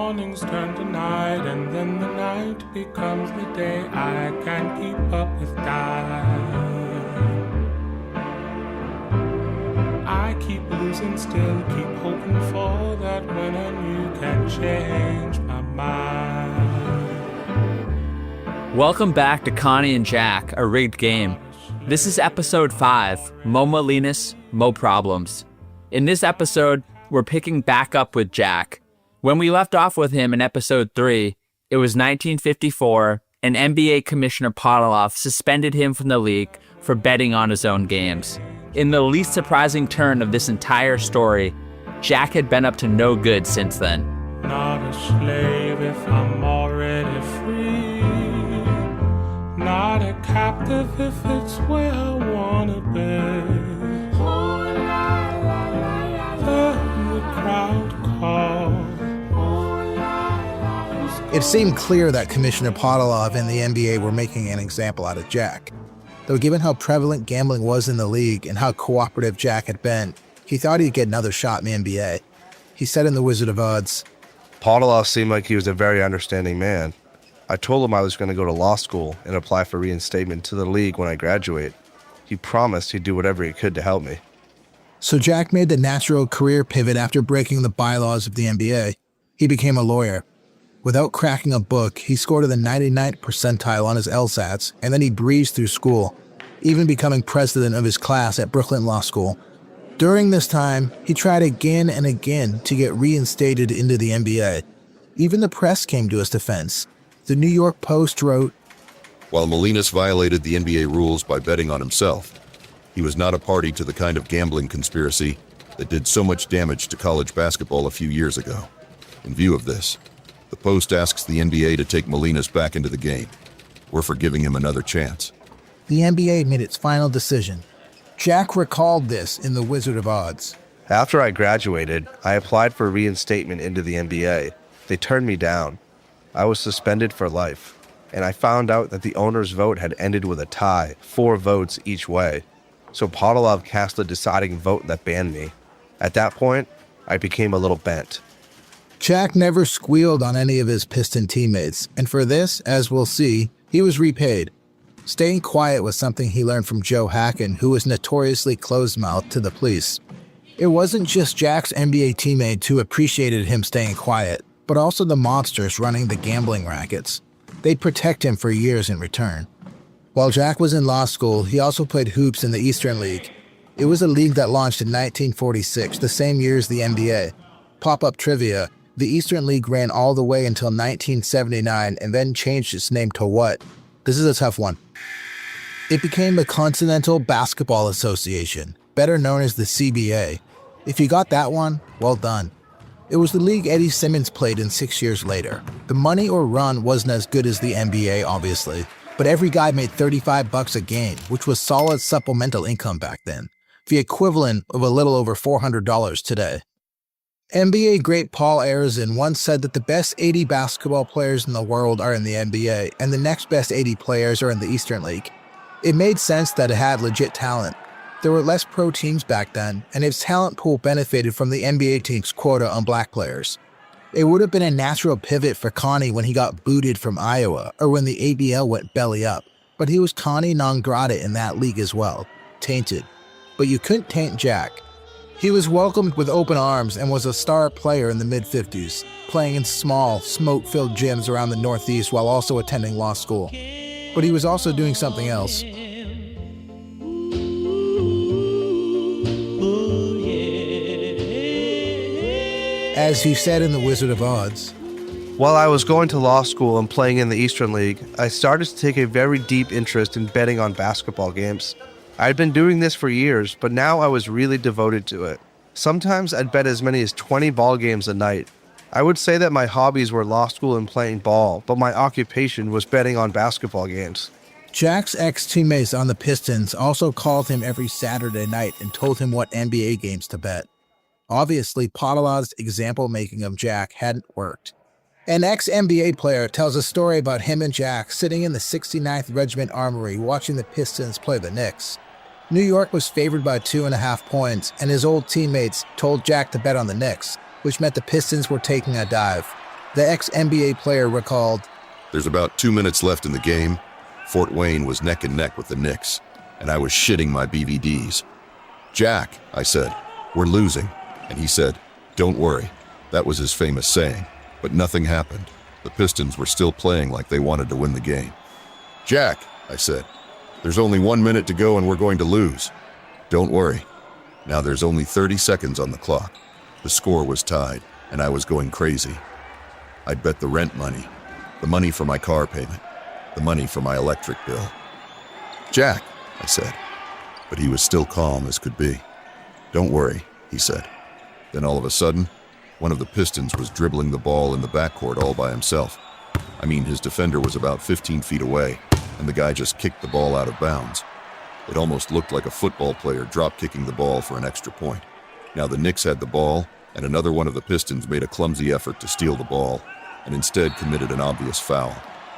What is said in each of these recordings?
mornings turn to night, and then the night becomes the day. I can't keep up with time. I keep losing still, keep hoping for that when and you can change my mind. Welcome back to Connie and Jack, a rigged game. This is episode 5, Mo Molinas, Mo Problems. In this episode, we're picking back up with Jack. When we left off with him in episode 3, it was 1954, and NBA Commissioner Podolov suspended him from the league for betting on his own games. In the least surprising turn of this entire story, Jack had been up to no good since then. Not a slave if I'm already free. Not a captive if it's where I wanna be. Then the crowd calls. It seemed clear that Commissioner Podolov and the NBA were making an example out of Jack. Though given how prevalent gambling was in the league and how cooperative Jack had been, he thought he'd get another shot in the NBA. He said in The Wizard of Odds, Podolov seemed like he was a very understanding man. I told him I was going to go to law school and apply for reinstatement to the league when I graduate. He promised he'd do whatever he could to help me. So Jack made the natural career pivot after breaking the bylaws of the NBA. He became a lawyer. Without cracking a book, he scored in the 99th percentile on his LSATs, and then he breezed through school, even becoming president of his class at Brooklyn Law School. During this time, he tried again and again to get reinstated into the NBA. Even the press came to his defense. The New York Post wrote, While Molinas violated the NBA rules by betting on himself, he was not a party to the kind of gambling conspiracy that did so much damage to college basketball a few years ago. In view of this, the Post asks the NBA to take Molinas back into the game. We're for giving him another chance. The NBA made its final decision. Jack recalled this in The Wizard of Odds. After I graduated, I applied for reinstatement into the NBA. They turned me down. I was suspended for life, and I found out that the owner's vote had ended with a tie, 4 votes each way. So Podolov cast the deciding vote that banned me. At that point, I became a little bent. Jack never squealed on any of his Piston teammates, and for this, as we'll see, he was repaid. Staying quiet was something he learned from Joe Hacken, who was notoriously closed-mouthed to the police. It wasn't just Jack's NBA teammates who appreciated him staying quiet, but also the mobsters running the gambling rackets. They'd protect him for years in return. While Jack was in law school, he also played hoops in the Eastern League. It was a league that launched in 1946, the same year as the NBA. Pop-up trivia: the Eastern League ran all the way until 1979 and then changed its name to what? This is a tough one. It became the Continental Basketball Association, better known as the CBA. If you got that one, well done. It was the league Eddie Simmons played in 6 years later. The money or run wasn't as good as the NBA, obviously, but every guy made $35 a game, which was solid supplemental income back then, the equivalent of a little over $400 today. NBA great Paul Arizin once said that the best 80 basketball players in the world are in the NBA, and the next best 80 players are in the Eastern League. It made sense that it had legit talent. There were less pro teams back then, and its talent pool benefited from the NBA team's quota on black players. It would have been a natural pivot for Connie when he got booted from Iowa, or when the ABL went belly up, but he was Connie non grata in that league as well, tainted. But you couldn't taint Jack. He was welcomed with open arms and was a star player in the mid-50s, playing in small, smoke-filled gyms around the Northeast while also attending law school. But he was also doing something else. As he said in The Wizard of Odds, While I was going to law school and playing in the Eastern League, I started to take a very deep interest in betting on basketball games. I had been doing this for years, but now I was really devoted to it. Sometimes I'd bet as many as 20 ball games a night. I would say that my hobbies were law school and playing ball, but my occupation was betting on basketball games. Jack's ex-teammates on the Pistons also called him every Saturday night and told him what NBA games to bet. Obviously, Podolov's example-making of Jack hadn't worked. An ex-NBA player tells a story about him and Jack sitting in the 69th Regiment Armory watching the Pistons play the Knicks. New York was favored by 2.5 points, and his old teammates told Jack to bet on the Knicks, which meant the Pistons were taking a dive. The ex-NBA player recalled, "There's about 2 minutes left in the game. Fort Wayne was neck and neck with the Knicks, and I was shitting my BVDs. Jack," I said, "we're losing." And he said, "Don't worry." That was his famous saying, but nothing happened. The Pistons were still playing like they wanted to win the game. "Jack," I said, "there's only 1 minute to go and we're going to lose." "Don't worry." Now there's only 30 seconds on the clock. The score was tied, and I was going crazy. I'd bet the rent money, the money for my car payment, the money for my electric bill. "Jack," I said, but he was still calm as could be. "Don't worry," he said. Then all of a sudden, one of the Pistons was dribbling the ball in the backcourt all by himself. I mean, his defender was about 15 feet away, and the guy just kicked the ball out of bounds. It almost looked like a football player drop-kicking the ball for an extra point. Now the Knicks had the ball, and another one of the Pistons made a clumsy effort to steal the ball, and instead committed an obvious foul.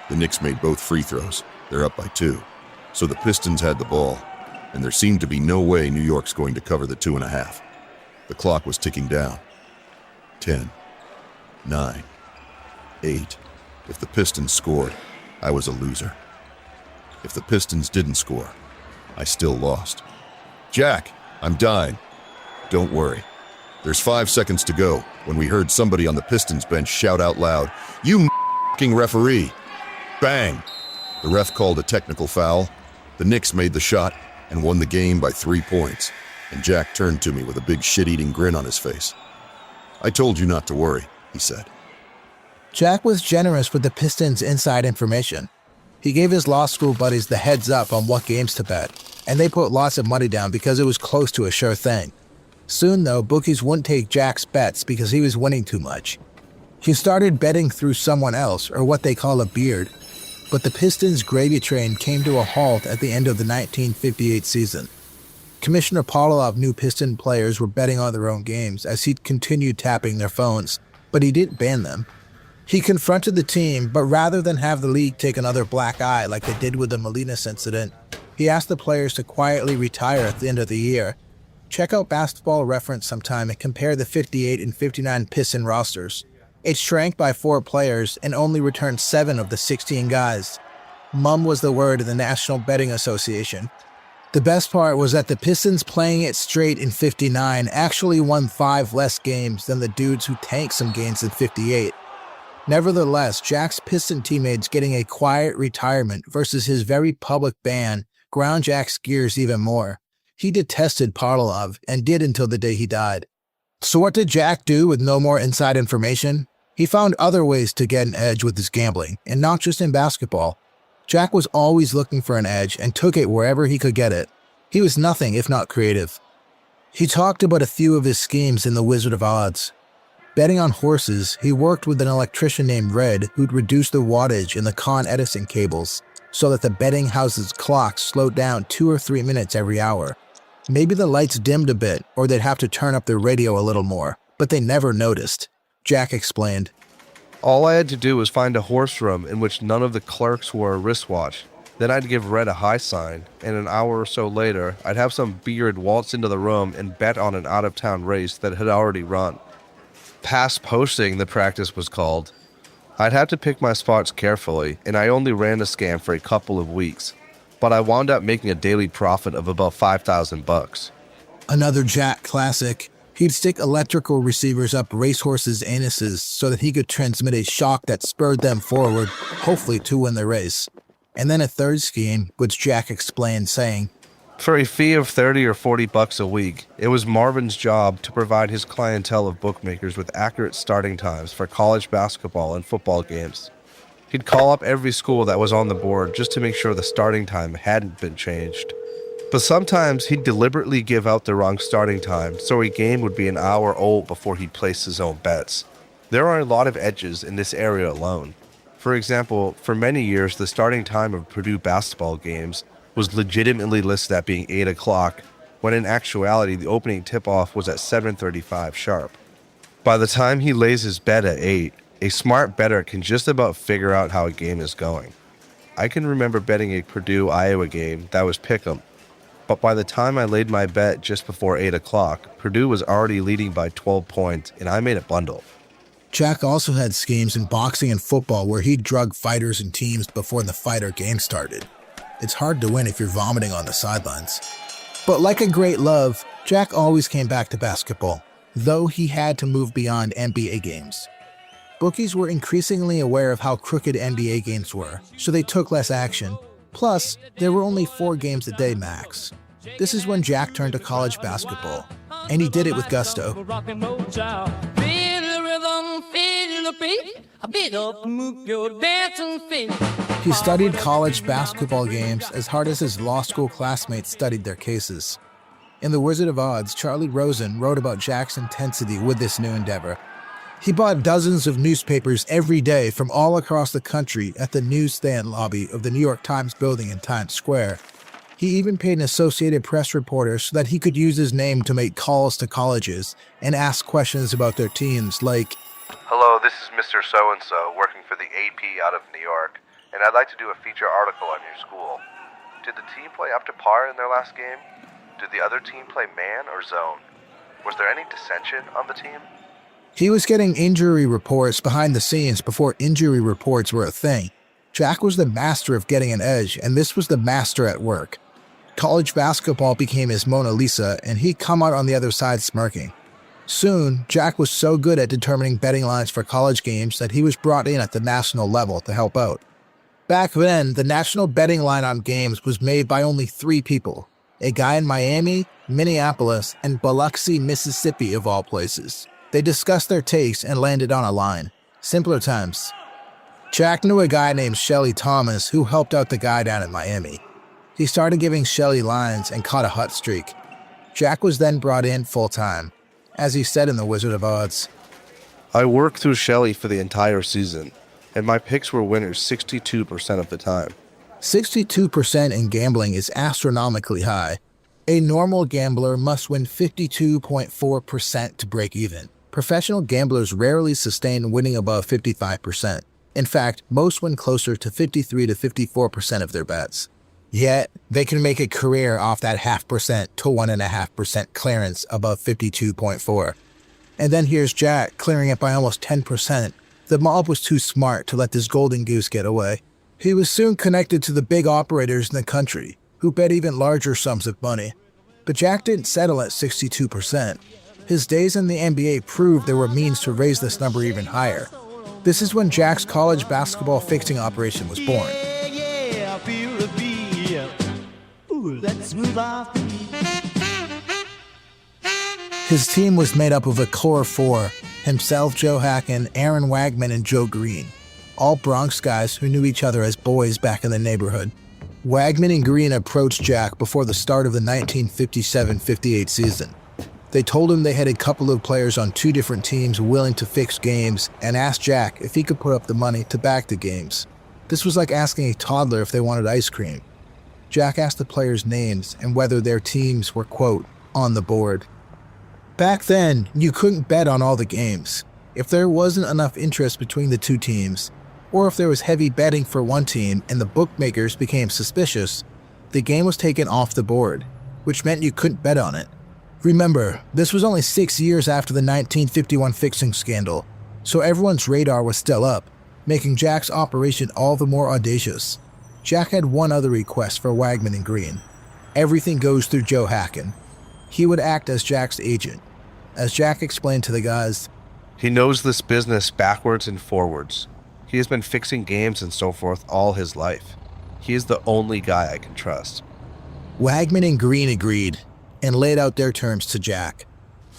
The Knicks made both free throws. They're up by 2. So the Pistons had the ball, and there seemed to be no way New York's going to cover the 2.5. The clock was ticking down. 10, 9, 8. If the Pistons scored, I was a loser. If the Pistons didn't score, I still lost. "Jack, I'm dying." "Don't worry." There's 5 seconds to go when we heard somebody on the Pistons bench shout out loud, "You f***ing referee!" Bang! The ref called a technical foul. The Knicks made the shot and won the game by 3 points, and Jack turned to me with a big shit-eating grin on his face. "I told you not to worry," he said. Jack was generous with the Pistons' inside information. He gave his law school buddies the heads up on what games to bet, and they put lots of money down because it was close to a sure thing. Soon, though, bookies wouldn't take Jack's bets because he was winning too much. He started betting through someone else, or what they call a beard, but the Pistons' gravy train came to a halt at the end of the 1958 season. Commissioner Polilov knew Piston players were betting on their own games as he continued tapping their phones, but he didn't ban them. He confronted the team, but rather than have the league take another black eye like they did with the Molinas incident, he asked the players to quietly retire at the end of the year. Check out Basketball Reference sometime and compare the 58 and 59 Piston rosters. It shrank by 4 players and only returned 7 of the 16 guys. Mum was the word of the National Betting Association. The best part was that the Pistons playing it straight in 59 actually won 5 less games than the dudes who tanked some games in 58. Nevertheless, Jack's Piston teammates getting a quiet retirement versus his very public ban ground Jack's gears even more. He detested Polilov and did until the day he died. So what did Jack do with no more inside information? He found other ways to get an edge with his gambling, and not just in basketball. Jack was always looking for an edge and took it wherever he could get it. He was nothing if not creative. He talked about a few of his schemes in The Wizard of Oz. Betting on horses, he worked with an electrician named Red who'd reduce the wattage in the Con Edison cables so that the betting house's clocks slowed down 2 or 3 minutes every hour. Maybe the lights dimmed a bit or they'd have to turn up the radio a little more, but they never noticed. Jack explained. All I had to do was find a horse room in which none of the clerks wore a wristwatch. Then I'd give Red a high sign, and an hour or so later, I'd have some beard waltz into the room and bet on an out-of-town race that had already run. Pass posting, the practice was called. I'd have to pick my spots carefully, and I only ran the scam for a couple of weeks, but I wound up making a daily profit of about $5,000. Another Jack classic. He'd stick electrical receivers up racehorses' anuses so that he could transmit a shock that spurred them forward, hopefully to win the race. And then a third scheme, which Jack explained, saying, For a fee of $30 or $40 a week, it was Marvin's job to provide his clientele of bookmakers with accurate starting times for college basketball and football games. He'd call up every school that was on the board just to make sure the starting time hadn't been changed. But sometimes he'd deliberately give out the wrong starting time, so a game would be an hour old before he'd place his own bets. There are a lot of edges in this area alone. For example, for many years, the starting time of Purdue basketball games was legitimately listed at being 8 o'clock, when in actuality the opening tip-off was at 7:35 sharp. By the time he lays his bet at 8, a smart bettor can just about figure out how a game is going. I can remember betting a Purdue-Iowa game that was pick'em, but by the time I laid my bet just before 8 o'clock, Purdue was already leading by 12 points and I made a bundle. Jack also had schemes in boxing and football where he'd drug fighters and teams before the fight or game started. It's hard to win if you're vomiting on the sidelines. But like a great love, Jack always came back to basketball, though he had to move beyond NBA games. Bookies were increasingly aware of how crooked NBA games were, so they took less action. Plus, there were only 4 games a day max. This is when Jack turned to college basketball, and he did it with gusto. He studied college basketball games as hard as his law school classmates studied their cases. In The Wizard of Oz, Charley Rosen wrote about Jack's intensity with this new endeavor. He bought dozens of newspapers every day from all across the country at the newsstand lobby of the New York Times building in Times Square. He even paid an Associated Press reporter so that he could use his name to make calls to colleges and ask questions about their teams like, Hello, this is Mr. So-and-so working for the AP out of New York, and I'd like to do a feature article on your school. Did the team play up to par in their last game? Did the other team play man or zone? Was there any dissension on the team? He was getting injury reports behind the scenes before injury reports were a thing. Jack was the master of getting an edge, and this was the master at work. College basketball became his Mona Lisa, and he'd come out on the other side smirking. Soon, Jack was so good at determining betting lines for college games that he was brought in at the national level to help out. Back then, the national betting line on games was made by only 3 people. A guy in Miami, Minneapolis, and Biloxi, Mississippi of all places. They discussed their takes and landed on a line. Simpler times. Jack knew a guy named Shelly Thomas who helped out the guy down in Miami. He started giving Shelly lines and caught a hot streak. Jack was then brought in full-time, as he said in The Wizard of Oz. I worked through Shelley for the entire season, and my picks were winners 62% of the time. 62% in gambling is astronomically high. A normal gambler must win 52.4% to break even. Professional gamblers rarely sustain winning above 55%. In fact, most win closer to 53 to 54% of their bets. Yet, they can make a career off that 0.5% to 1.5% clearance above 52.4. And then here's Jack clearing it by almost 10%. The mob was too smart to let this golden goose get away. He was soon connected to the big operators in the country, who bet even larger sums of money. But Jack didn't settle at 62%. His days in the NBA proved there were means to raise this number even higher. This is when Jack's college basketball fixing operation was born. His team was made up of a core 4, himself, Joe Hacken, Aaron Wagman, and Joe Green. All Bronx guys who knew each other as boys back in the neighborhood. Wagman and Green approached Jack before the start of the 1957-58 season. They told him they had a couple of players on 2 different teams willing to fix games and asked Jack if he could put up the money to back the games. This was like asking a toddler if they wanted ice cream. Jack asked the players' names and whether their teams were, quote, on the board. Back then, you couldn't bet on all the games. If there wasn't enough interest between the 2 teams, or if there was heavy betting for one team and the bookmakers became suspicious, the game was taken off the board, which meant you couldn't bet on it. Remember, this was only 6 years after the 1951 fixing scandal, so everyone's radar was still up, making Jack's operation all the more audacious. Jack had one other request for Wagman and Green. Everything goes through Joe Hacken. He would act as Jack's agent. As Jack explained to the guys, he knows this business backwards and forwards. He has been fixing games and so forth all his life. He is the only guy I can trust. Wagman and Green agreed and laid out their terms to Jack.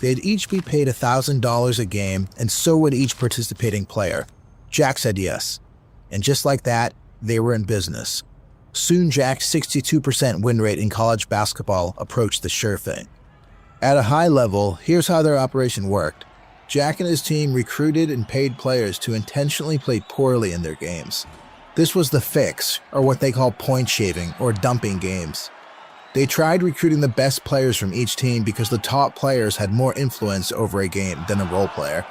They'd each be paid $1,000 a game, and so would each participating player. Jack said yes. And just like that, they were in business. Soon Jack's 62% win rate in college basketball approached the sure thing. At a high level, here's how their operation worked. Jack and his team recruited and paid players to intentionally play poorly in their games. This was the fix, or what they call point shaving or dumping games. They tried recruiting the best players from each team because the top players had more influence over a game than a role player.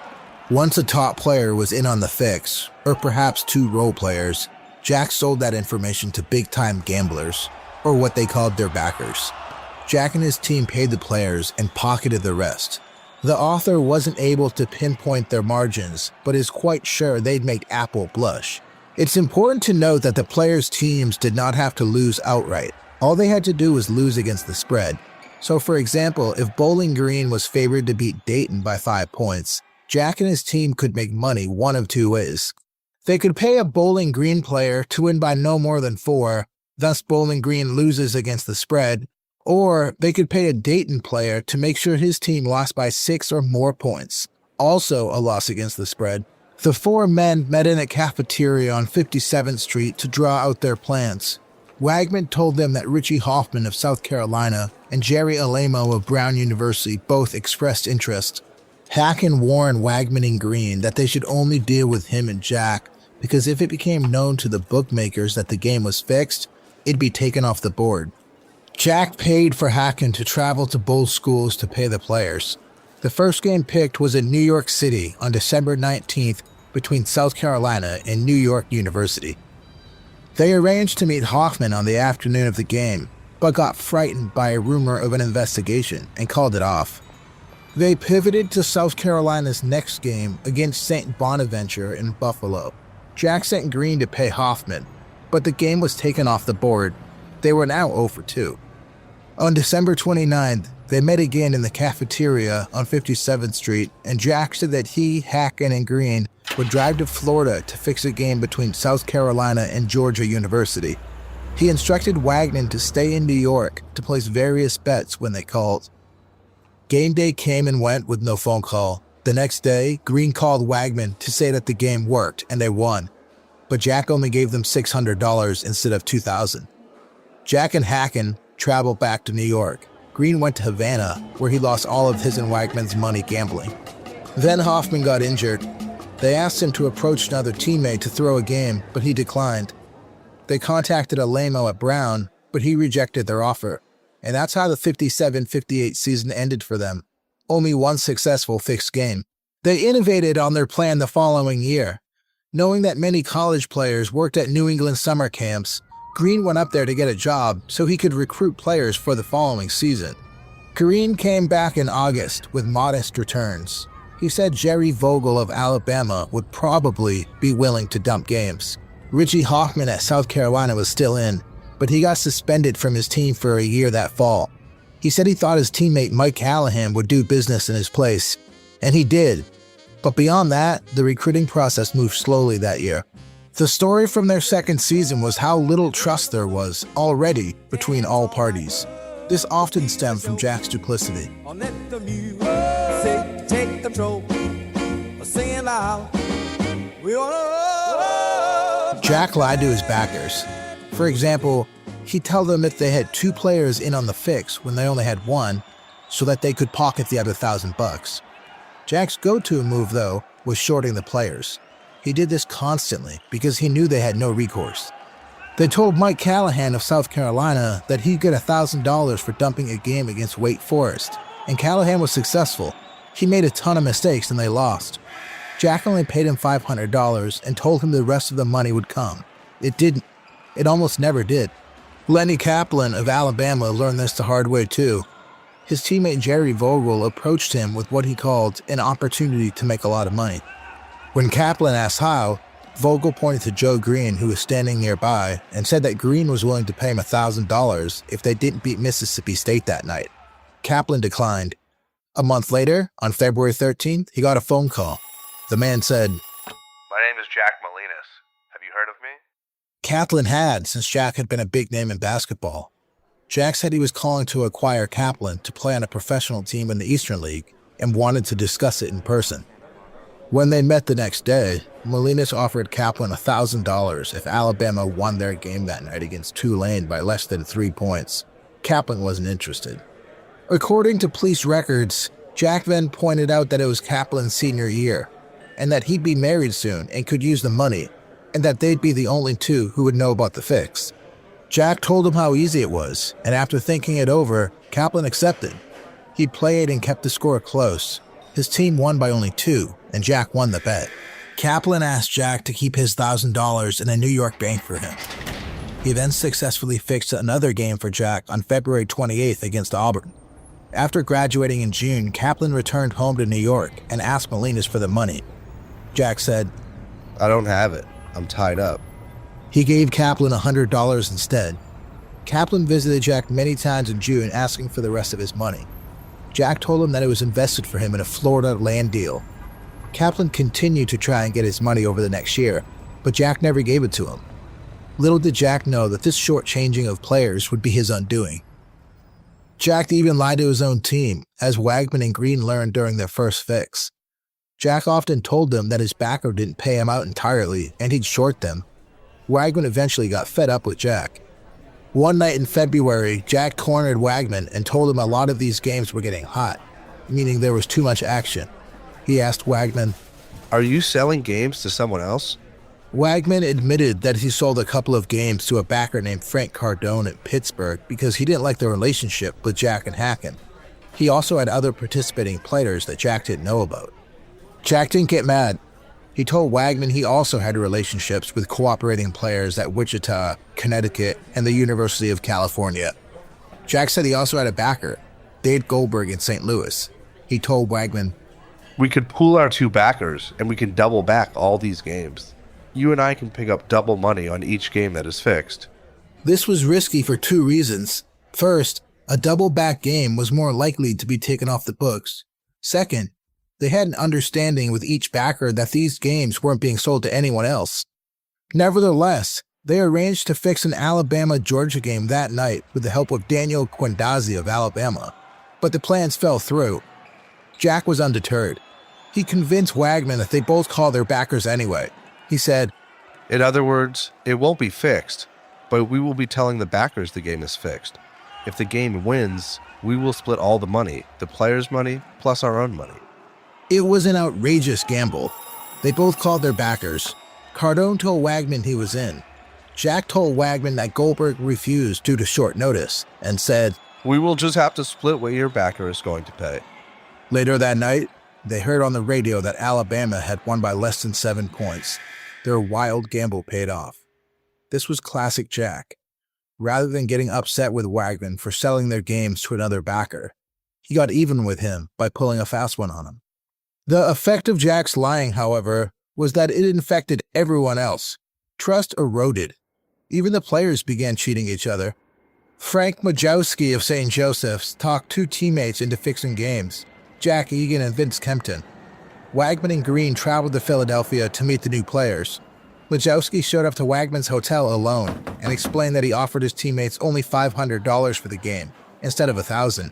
Once a top player was in on the fix, or perhaps 2 role players, Jack sold that information to big-time gamblers, or what they called their backers. Jack and his team paid the players and pocketed the rest. The author wasn't able to pinpoint their margins, but is quite sure they'd make Apple blush. It's important to note that the players' teams did not have to lose outright. All they had to do was lose against the spread. So for example, if Bowling Green was favored to beat Dayton by 5 points, Jack and his team could make money one of two ways. They could pay a Bowling Green player to win by no more than 4, thus Bowling Green loses against the spread, or they could pay a Dayton player to make sure his team lost by 6 or more points, also a loss against the spread. The 4 men met in a cafeteria on 57th Street to draw out their plans. Wagman told them that Richie Hoffman of South Carolina and Jerry Alamo of Brown University both expressed interest. Hacken warned Wagman and Green that they should only deal with him and Jack, because if it became known to the bookmakers that the game was fixed, it'd be taken off the board. Jack paid for Hacken to travel to both schools to pay the players. The first game picked was in New York City on December 19th between South Carolina and New York University. They arranged to meet Hoffman on the afternoon of the game, but got frightened by a rumor of an investigation and called it off. They pivoted to South Carolina's next game against St. Bonaventure in Buffalo. Jack sent Green to pay Hoffman, but the game was taken off the board. They were now 0 for 2. On December 29th, they met again in the cafeteria on 57th Street, and Jack said that he, Hacken, and Green would drive to Florida to fix a game between South Carolina and Georgia University. He instructed Wagner to stay in New York to place various bets when they called. Game day came and went with no phone call. The next day, Green called Wagman to say that the game worked and they won, but Jack only gave them $600 instead of $2,000. Jack and Hacken traveled back to New York. Green went to Havana, where he lost all of his and Wagman's money gambling. Then Hoffman got injured. They asked him to approach another teammate to throw a game, but he declined. They contacted Alamo at Brown, but he rejected their offer. And that's how the 57-58 season ended for them. Only one successful fixed game. They innovated on their plan the following year. Knowing that many college players worked at New England summer camps, Green went up there to get a job so he could recruit players for the following season. Green came back in August with modest returns. He said Jerry Vogel of Alabama would probably be willing to dump games. Richie Hoffman at South Carolina was still in, but he got suspended from his team for a year that fall. He said he thought his teammate Mike Callahan would do business in his place, and he did. But beyond that, the recruiting process moved slowly that year. The story from their second season was how little trust there was already between all parties. This often stemmed from Jack's duplicity. Jack lied to his backers. For example, he'd tell them if they had 2 players in on the fix when they only had 1, so that they could pocket the other $1,000. Jack's go-to move, though, was shorting the players. He did this constantly because he knew they had no recourse. They told Mike Callahan of South Carolina that he'd get $1,000 for dumping a game against Wake Forest, and Callahan was successful. He made a ton of mistakes and they lost. Jack only paid him $500 and told him the rest of the money would come. It didn't. It almost never did. Lenny Kaplan of Alabama learned this the hard way too. His teammate Jerry Vogel approached him with what he called an opportunity to make a lot of money. When Kaplan asked how, Vogel pointed to Joe Green, who was standing nearby, and said that Green was willing to pay him $1,000 if they didn't beat Mississippi State that night. Kaplan declined. A month later, on February 13th, he got a phone call. The man said, "My name is Jack Molinas. Have you heard of me?" Kaplan had, since Jack had been a big name in basketball. Jack said he was calling to acquire Kaplan to play on a professional team in the Eastern League and wanted to discuss it in person. When they met the next day, Molinas offered Kaplan $1,000 if Alabama won their game that night against Tulane by less than 3 points. Kaplan wasn't interested. According to police records, Jack then pointed out that it was Kaplan's senior year, and that he'd be married soon and could use the money, and that they'd be the only two who would know about the fix. Jack told him how easy it was, and after thinking it over, Kaplan accepted. He played and kept the score close. His team won by only 2, and Jack won the bet. Kaplan asked Jack to keep his $1,000 in a New York bank for him. He then successfully fixed another game for Jack on February 28th against Auburn. After graduating in June, Kaplan returned home to New York and asked Molinas for the money. Jack said, I don't have it. I'm tied up. He gave Kaplan $100 instead. Kaplan visited Jack many times in June asking for the rest of his money. Jack told him that it was invested for him in a Florida land deal. Kaplan continued to try and get his money over the next year, but Jack never gave it to him. Little did Jack know that this shortchanging of players would be his undoing. Jack even lied to his own team, as Wagman and Green learned during their first fix. Jack often told them that his backer didn't pay him out entirely and he'd short them. Wagman eventually got fed up with Jack. One night in February, Jack cornered Wagman and told him a lot of these games were getting hot, meaning there was too much action. He asked Wagman, Are you selling games to someone else? Wagman admitted that he sold a couple of games to a backer named Frank Cardone at Pittsburgh because he didn't like the relationship with Jack and Hacken. He also had other participating players that Jack didn't know about. Jack didn't get mad. He told Wagman he also had relationships with cooperating players at Wichita, Connecticut, and the University of California. Jack said he also had a backer, Dave Goldberg in St. Louis. He told Wagman, We could pool our two backers and we can double back all these games. You and I can pick up double money on each game that is fixed. This was risky for two reasons. First, a double back game was more likely to be taken off the books. Second, they had an understanding with each backer that these games weren't being sold to anyone else. Nevertheless, they arranged to fix an Alabama-Georgia game that night with the help of Daniel Quindazzi of Alabama. But the plans fell through. Jack was undeterred. He convinced Wagman that they both call their backers anyway. He said, In other words, it won't be fixed, but we will be telling the backers the game is fixed. If the game wins, we will split all the money, the players' money plus our own money. It was an outrageous gamble. They both called their backers. Cardone told Wagman he was in. Jack told Wagman that Goldberg refused due to short notice and said, We will just have to split what your backer is going to pay. Later that night, they heard on the radio that Alabama had won by less than 7 points. Their wild gamble paid off. This was classic Jack. Rather than getting upset with Wagman for selling their games to another backer, he got even with him by pulling a fast one on him. The effect of Jack's lying, however, was that it infected everyone else. Trust eroded. Even the players began cheating each other. Frank Majowski of St. Joseph's talked two teammates into fixing games, Jack Egan and Vince Kempton. Wagman and Green traveled to Philadelphia to meet the new players. Majowski showed up to Wagman's hotel alone and explained that he offered his teammates only $500 for the game, instead of $1,000.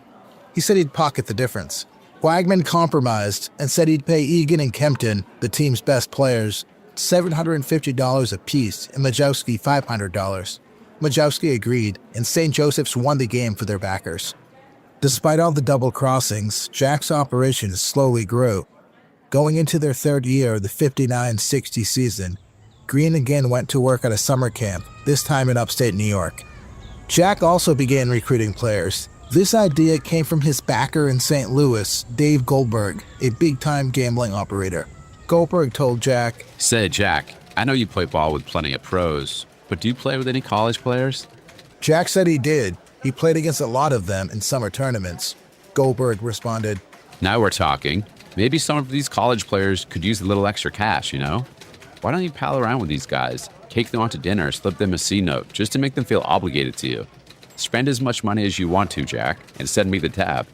He said he'd pocket the difference. Wagman compromised and said he'd pay Egan and Kempton, the team's best players, $750 apiece and Majowski $500. Majowski agreed, and St. Joseph's won the game for their backers. Despite all the double crossings, Jack's operations slowly grew. Going into their third year of the 59-60 season, Green again went to work at a summer camp, this time in upstate New York. Jack also began recruiting players. This idea came from his backer in St. Louis, Dave Goldberg, a big-time gambling operator. Goldberg told Jack, Say, Jack, I know you play ball with plenty of pros, but do you play with any college players? Jack said he did. He played against a lot of them in summer tournaments. Goldberg responded, Now we're talking. Maybe some of these college players could use a little extra cash, you know? Why don't you pal around with these guys? Take them out to dinner, slip them a C-note, just to make them feel obligated to you. Spend as much money as you want to, Jack, and send me the tab.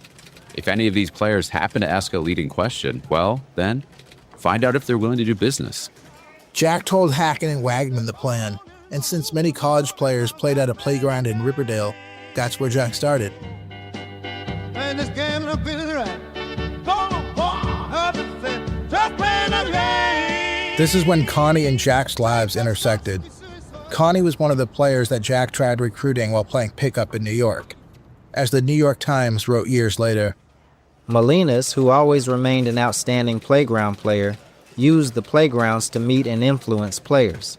If any of these players happen to ask a leading question, well, then, find out if they're willing to do business. Jack told Hacken and Wagman the plan, and since many college players played at a playground in Riverdale, that's where Jack started. This is when Connie and Jack's lives intersected. Connie was one of the players that Jack tried recruiting while playing pickup in New York. As the New York Times wrote years later, Molinas, who always remained an outstanding playground player, used the playgrounds to meet and influence players.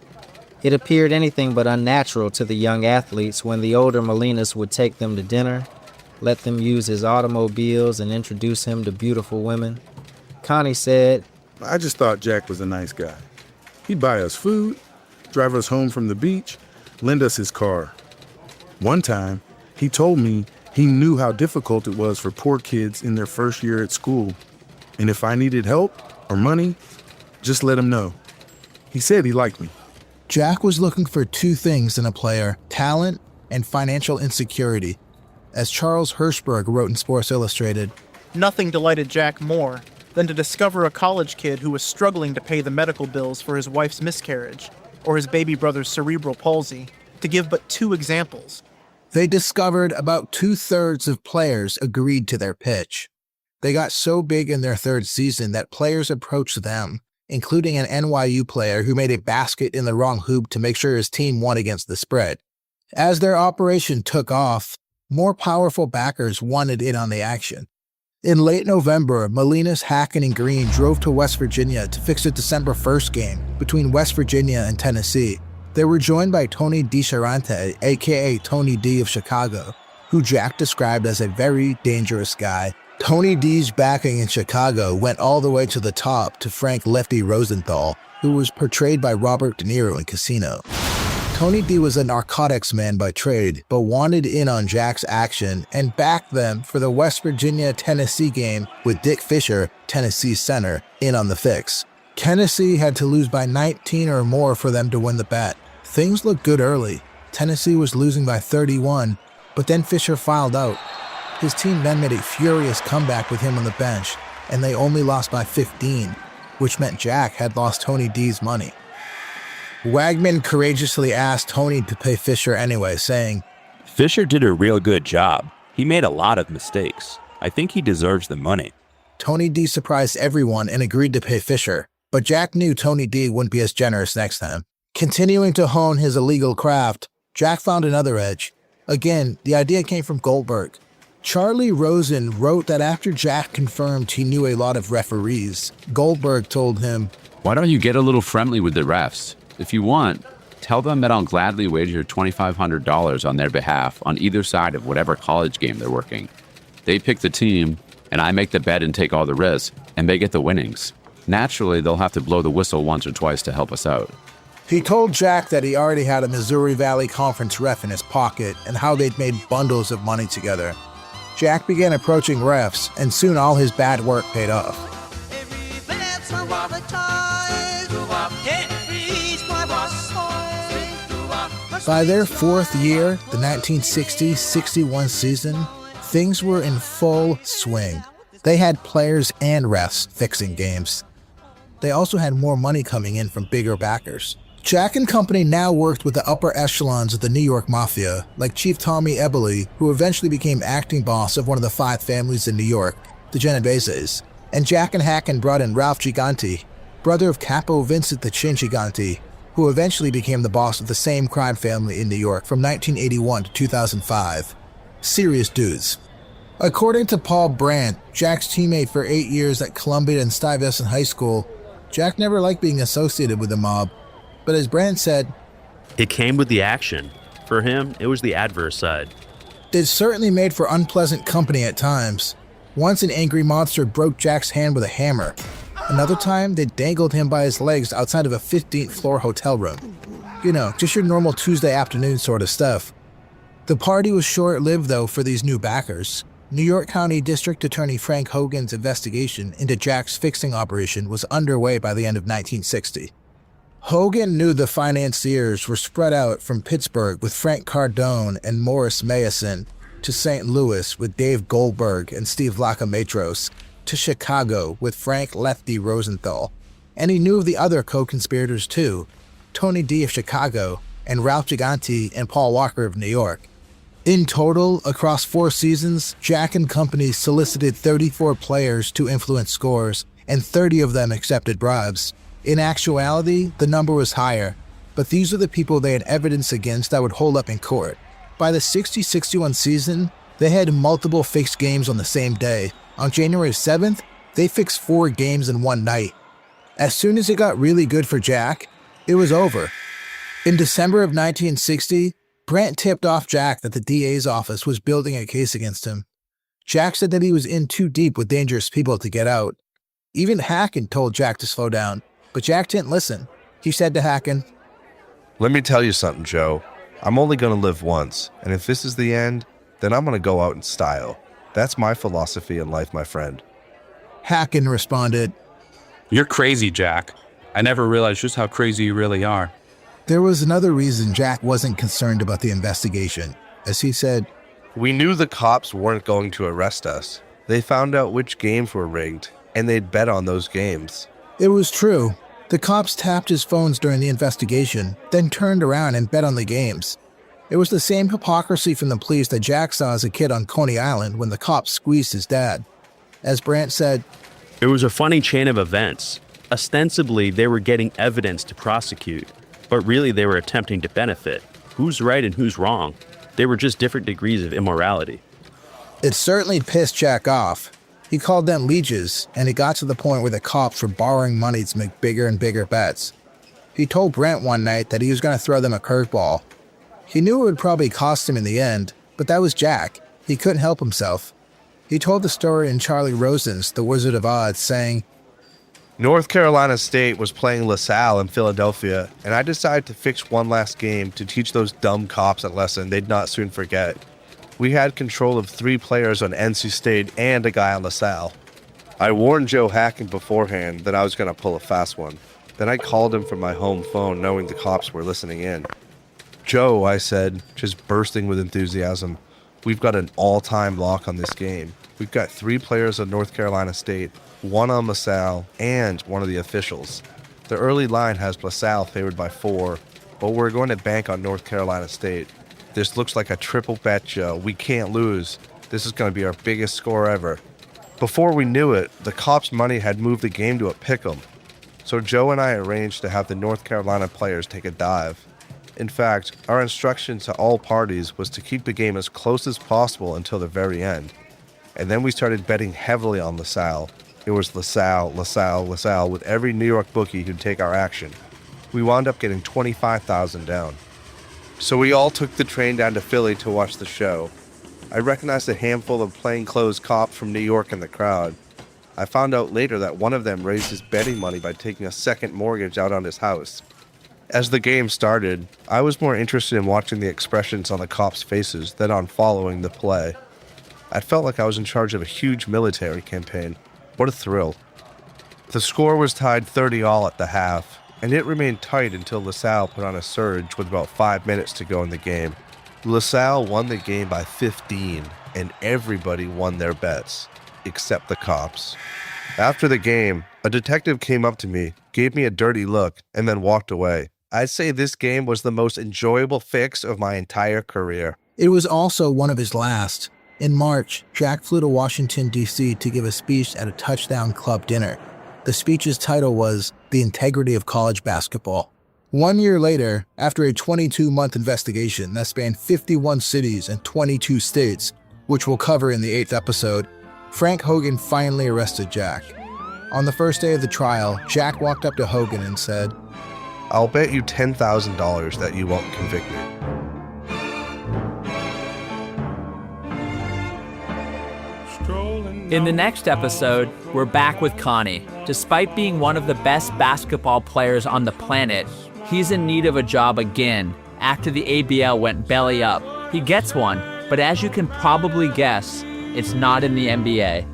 It appeared anything but unnatural to the young athletes when the older Molinas would take them to dinner, let them use his automobiles, and introduce him to beautiful women. Connie said, I just thought Jack was a nice guy. He'd buy us food, drive us home from the beach, lend us his car. One time, he told me He knew how difficult it was for poor kids in their first year at school. And if I needed help or money, just let him know. He said he liked me. Jack was looking for two things in a player: talent and financial insecurity. As Charles Hirschberg wrote in Sports Illustrated, "Nothing delighted Jack more than to discover a college kid who was struggling to pay the medical bills for his wife's miscarriage or his baby brother's cerebral palsy, to give but two examples." They discovered about 2/3 of players agreed to their pitch. They got so big in their third season that players approached them, including an NYU player who made a basket in the wrong hoop to make sure his team won against the spread. As their operation took off, more powerful backers wanted in on the action. In late November, Molinas, Hawkins, and Green drove to West Virginia to fix a December 1st game between West Virginia and Tennessee. They were joined by Tony DiCharante, aka Tony D of Chicago, who Jack described as a very dangerous guy. Tony D's backing in Chicago went all the way to the top to Frank Lefty Rosenthal, who was portrayed by Robert De Niro in Casino. Tony D was a narcotics man by trade, but wanted in on Jack's action and backed them for the West Virginia-Tennessee game with Dick Fisher, Tennessee's center, in on the fix. Tennessee had to lose by 19 or more for them to win the bet. Things looked good early. Tennessee was losing by 31, but then Fisher fouled out. His team then made a furious comeback with him on the bench, and they only lost by 15, which meant Jack had lost Tony D's money. Wagman courageously asked Tony to pay Fisher anyway, saying, "Fisher did a real good job. He made a lot of mistakes. I think he deserves the money." Tony D surprised everyone and agreed to pay Fisher, but Jack knew Tony D wouldn't be as generous next time. Continuing to hone his illegal craft, Jack found another edge. Again, the idea came from Goldberg. Charley Rosen wrote that after Jack confirmed he knew a lot of referees, Goldberg told him, "Why don't you get a little friendly with the refs? If you want, tell them that I'll gladly wager $2,500 on their behalf on either side of whatever college game they're working. They pick the team, and I make the bet and take all the risks, and they get the winnings. Naturally, they'll have to blow the whistle once or twice to help us out." He told Jack that he already had a Missouri Valley Conference ref in his pocket and how they'd made bundles of money together. Jack began approaching refs, and soon all his bad work paid off. By their fourth year, the 1960-61 season, things were in full swing. They had players and refs fixing games. They also had more money coming in from bigger backers. Jack and company now worked with the upper echelons of the New York Mafia, like Chief Tommy Ebele, who eventually became acting boss of one of the 5 families in New York, the Genoveses. And Jack and Hawkins brought in Ralph Giganti, brother of Capo Vincent the Chin Giganti, who eventually became the boss of the same crime family in New York from 1981 to 2005. Serious dudes. According to Paul Brandt, Jack's teammate for 8 years at Columbia and Stuyvesant High School, Jack never liked being associated with the mob. But as Brandt said, "It came with the action. For him, it was the adverse side." It certainly made for unpleasant company at times. Once an angry mobster broke Jack's hand with a hammer. Another time, they dangled him by his legs outside of a 15th floor hotel room. You know, just your normal Tuesday afternoon sort of stuff. The party was short-lived though for these new backers. New York County District Attorney Frank Hogan's investigation into Jack's fixing operation was underway by the end of 1960. Hogan knew the financiers were spread out from Pittsburgh with Frank Cardone and Morris Mayeson, to St. Louis with Dave Goldberg and Steve Lacamatros, to Chicago with Frank Lefty Rosenthal. And he knew of the other co-conspirators too, Tony D of Chicago and Ralph Giganti and Paul Walker of New York. In total, across 4 seasons, Jack and company solicited 34 players to influence scores, and 30 of them accepted bribes. In actuality, the number was higher, but these are the people they had evidence against that would hold up in court. By the 60-61 season, they had multiple fixed games on the same day. On January 7th, they fixed 4 games in one night. As soon as it got really good for Jack, it was over. In December of 1960, Brandt tipped off Jack that the DA's office was building a case against him. Jack said that he was in too deep with dangerous people to get out. Even Hawkins told Jack to slow down, but Jack didn't listen. He said to Hawkins, "Let me tell you something, Joe. I'm only going to live once, and if this is the end, then I'm going to go out in style. That's my philosophy in life, my friend. Hacken responded, "You're crazy, Jack. I never realized just how crazy you really are." There was another reason Jack wasn't concerned about the investigation. As he said, "We knew the cops weren't going to arrest us. They found out which games were rigged, and they'd bet on those games." It was true. The cops tapped his phones during the investigation, then turned around and bet on the games. It was the same hypocrisy from the police that Jack saw as a kid on Coney Island when the cops squeezed his dad. As Brandt said, It was a funny chain of events. Ostensibly, they were getting evidence to prosecute, but really they were attempting to benefit. Who's right and who's wrong? They were just different degrees of immorality. It certainly pissed Jack off. He called them leeches, and it got to the point where the cops were borrowing money to make bigger and bigger bets. He told Brent one night that he was going to throw them a curveball. He knew it would probably cost him in the end, but that was Jack. He couldn't help himself. He told the story in Charley Rosen's The Wizard of Oz, saying, North Carolina State was playing LaSalle in Philadelphia, and I decided to fix one last game to teach those dumb cops a lesson they'd not soon forget. We had control of 3 players on NC State and a guy on LaSalle. I warned Joe Hackett beforehand that I was going to pull a fast one. Then I called him from my home phone knowing the cops were listening in. "Joe," I said, just bursting with enthusiasm, "we've got an all-time lock on this game. We've got 3 players on North Carolina State, 1 on LaSalle, and one of the officials. The early line has LaSalle favored by 4, but we're going to bank on North Carolina State. This looks like a triple bet, Joe. We can't lose. This is going to be our biggest score ever." Before we knew it, the cops' money had moved the game to a pick'em. So Joe and I arranged to have the North Carolina players take a dive. In fact, our instruction to all parties was to keep the game as close as possible until the very end. And then we started betting heavily on LaSalle. It was LaSalle, LaSalle, LaSalle, with every New York bookie who'd take our action. We wound up getting $25,000 down. So we all took the train down to Philly to watch the show. I recognized a handful of plainclothes cops from New York in the crowd. I found out later that one of them raised his betting money by taking a second mortgage out on his house. As the game started, I was more interested in watching the expressions on the cops' faces than on following the play. I felt like I was in charge of a huge military campaign. What a thrill. The score was tied 30-all at the half, and it remained tight until LaSalle put on a surge with about 5 minutes to go in the game. LaSalle won the game by 15, and everybody won their bets, except the cops. After the game, a detective came up to me, gave me a dirty look, and then walked away. I'd say this game was the most enjoyable fix of my entire career. It was also one of his last. In March, Jack flew to Washington, D.C. to give a speech at a Touchdown Club dinner. The speech's title was The Integrity of College Basketball. 1 year later, after a 22-month investigation that spanned 51 cities and 22 states, which we'll cover in the 8th episode, Frank Hogan finally arrested Jack. On the first day of the trial, Jack walked up to Hogan and said, "I'll bet you $10,000 that you won't convict me." In the next episode, we're back with Connie. Despite being one of the best basketball players on the planet, he's in need of a job again after the ABL went belly up. He gets one, but as you can probably guess, it's not in the NBA.